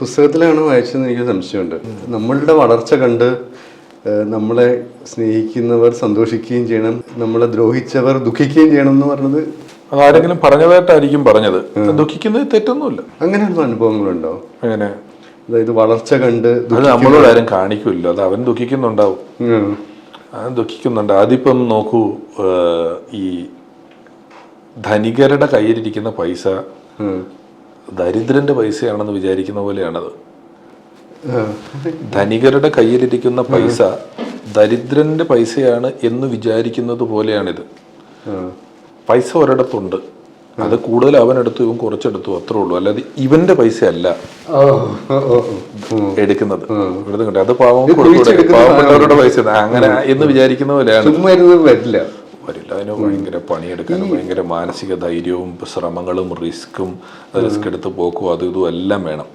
പുസ്തകത്തിലാണ് വായിച്ചതെന്ന് എനിക്ക് സംശയമുണ്ട്. നമ്മളുടെ വളർച്ച കണ്ട് നമ്മളെ സ്നേഹിക്കുന്നവർ സന്തോഷിക്കുകയും ചെയ്യണം, നമ്മളെ ദ്രോഹിച്ചവർ ദുഃഖിക്കുകയും ചെയ്യണം എന്ന് പറഞ്ഞത് അതാരെങ്കിലും പറഞ്ഞതായിട്ടായിരിക്കും പറഞ്ഞത്. ദുഃഖിക്കുന്നത് തെറ്റൊന്നുമില്ല. അങ്ങനെയുള്ള അനുഭവങ്ങളുണ്ടോ? അങ്ങനെ അതായത് വളർച്ച കണ്ട് അത് നമ്മളോട് ആരും കാണിക്കില്ല, അത് അവൻ ദുഃഖിക്കുന്നുണ്ടാവും. അവൻ ദുഃഖിക്കുന്നുണ്ട്. അതിപ്പം നോക്കൂ, ഈ ധനികരുടെ കയ്യിലിരിക്കുന്ന പൈസ ദരിദ്രന്റെ പൈസയാണെന്ന് വിചാരിക്കുന്ന പോലെയാണത്. ധനികരുടെ കയ്യിലിരിക്കുന്ന പൈസ ദരിദ്രന്റെ പൈസയാണ് എന്ന് വിചാരിക്കുന്നത് പോലെയാണിത്. പൈസ ഒരിടത്തുണ്ട്, അത് കൂടുതൽ അവനെടുത്തു, ഇവൻ കുറച്ചെടുത്തു, അത്രേ ഉള്ളൂ. അല്ലാതെ ഇവന്റെ പൈസ അല്ല എടുക്കുന്നത്. അത് പാവപ്പെട്ടവരുടെ പൈസ അങ്ങനെ എന്ന് വിചാരിക്കുന്ന പോലെയാണ്. വരില്ല. അതിന് ഭയങ്കര പണിയെടുക്കാനും ഭയങ്കര മാനസിക ധൈര്യവും ശ്രമങ്ങളും റിസ്ക് എടുത്ത് പോക്കും അതും ഇതും എല്ലാം വേണം.